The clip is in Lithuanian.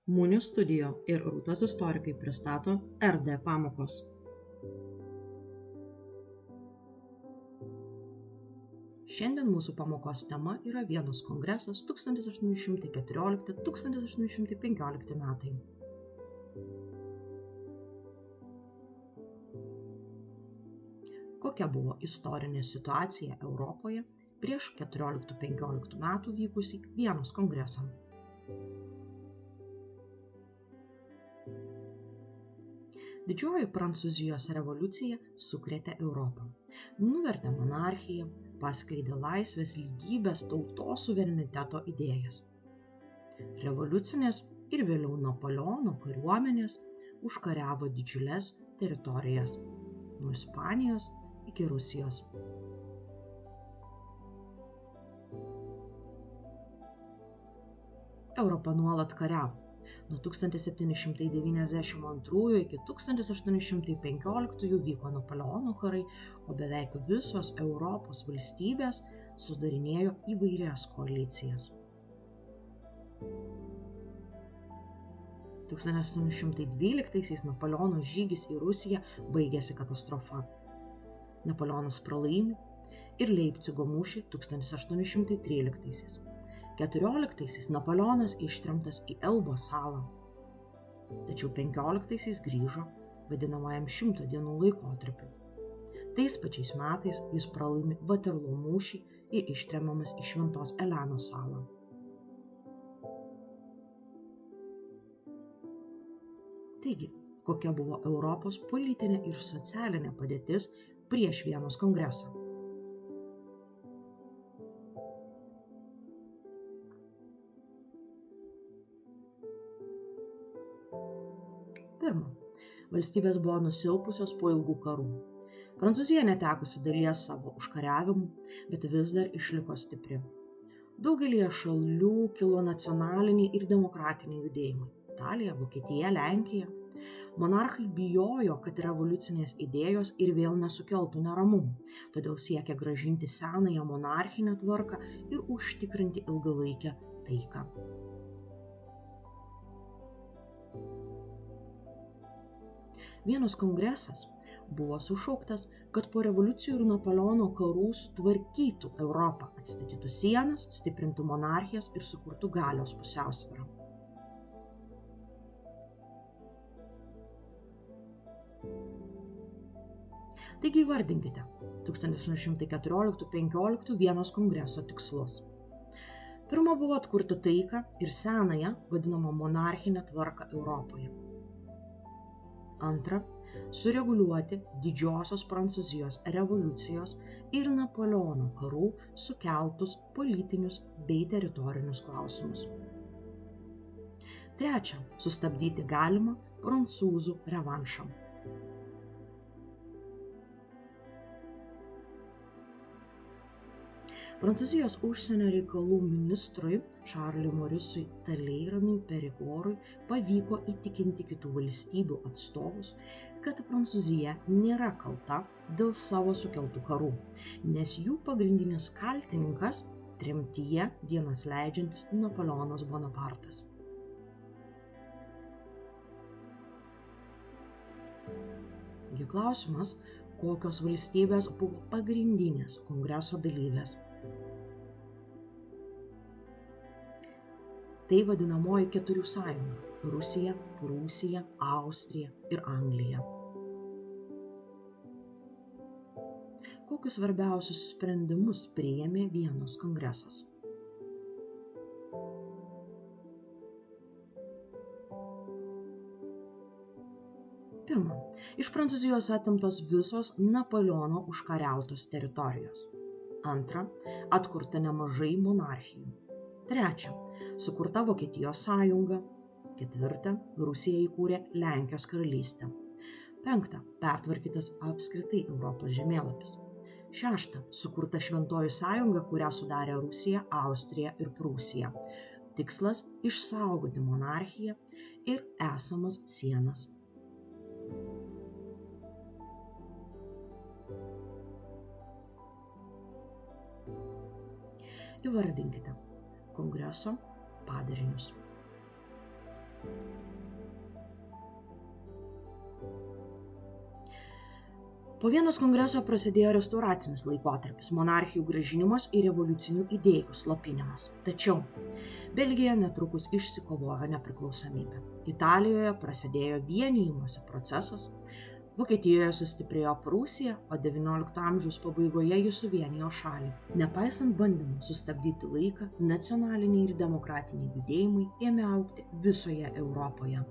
Munių studijo ir Rūtos istorikai pristato RD pamokos. Šiandien mūsų pamokos tema yra Vienos kongresas 1814–1815 metai. Kokia buvo istorinė situacija Europoje prieš 14–15 metų vykusį Vienos kongresą? Didžioji Prancūzijos revoliucija sukrėtė Europą, nuvertė monarchiją, paskleidė laisvės, lygybės, tautos suvereniteto idėjas. Revoliucinės ir vėliau Napoleono kariuomenės užkariavo didžiules teritorijas, nuo Ispanijos iki Rusijos. Europa nuolat kariavo. Nuo 1792 iki 1815 vyko Napoleono karai, o beveik visos Europos valstybės sudarinėjo įvairias koalicijas. 1812 Napoleono žygis į Rusiją baigėsi katastrofa. Napoleonas pralaimi ir Leipcigo mūšį 1813. 14 Napoleonas ištremtas į Elbos salą, tačiau 15 grįžo vadinamajam 100 dienų laikotarpiu. Tais pačiais metais jis pralaimi Vaterlo mūšį ir ištremiamas į Šventos Elenos salą. Taigi, kokia buvo Europos politinė ir socialinė padėtis prieš Vienos kongresą? Pirma, valstybės buvo nusilpusios po ilgų karų. Prancūzija netekusi dalies savo užkariavimų, bet vis dar išliko stipri. Daugelyje šalių kilo nacionaliniai ir demokratiniai judėjimai – Italija, Vokietija, Lenkija. Monarchai bijojo, kad revoliucinės idėjos ir vėl nesukeltų neramumų, todėl siekė grąžinti senąją monarchinę tvarką ir užtikrinti ilgalaikę taiką. Vienos kongresas buvo sušauktas, kad po revoliucijų ir Napoleono karų sutvarkytų Europą, atstatytų sienas, stiprintų monarchijas ir sukurtų galios pusiausvyrą. Taigi įvardinkite 1814–15 Vienos kongreso tikslus. Pirma buvo atkurti taiką ir senąją vadinamą monarchinę tvarką Europoje. Antra, sureguliuoti didžiosios Prancūzijos revoliucijos ir Napoleono karų sukeltus politinius bei teritorinius klausimus. Trečia, sustabdyti galimą prancūzų revanšą. Prancūzijos užsienio reikalų ministrui Šarliui Morisui Taleiranui Perigorui pavyko įtikinti kitų valstybių atstovus, kad Prancūzija nėra kalta dėl savo sukeltų karų, nes jų pagrindinis kaltininkas tremtyje dienas leidžiantis Napoleonas Bonapartas. Taigi klausimas, kokios valstybės buvo pagrindinės kongreso dalyvės. Tai vadinamoji Keturių sąjunga – Rusija, Prūsija, Austrija ir Anglija. Kokius svarbiausius sprendimus priėmė Vienos kongresas? Pirma, iš Prancūzijos atimtos visos Napoleono užkariautos teritorijos. Antra, atkurta nemažai monarchijų. Trečia, sukurta Vokietijos sąjunga. Ketvirta, Rusija įkūrė Lenkijos karalystę. Penkta, pertvarkytas apskritai Europos žemėlapis. Šešta, sukurta Šventoji sąjunga, kurią sudarė Rusija, Austrija ir Prūsija. Tikslas – išsaugoti monarchiją ir esamas sienas. Įvardinkite kongreso padarinius. Po Vienos kongreso prasidėjo restauracinis laikotarpis, monarchijų grąžinimas ir revoliucinių idėjų slopinimas. Tačiau Belgija netrukus išsikovojo nepriklausomybę. Italijoje prasidėjo vienijimosi procesas, Vokietijoje sustiprėjo Prūsija, o XIX amžiaus pabaigoje ji suvienijo šalį. Nepaisant bandymų sustabdyti laiką, nacionaliniai ir demokratiniai judėjimai ėmė augti visoje Europoje.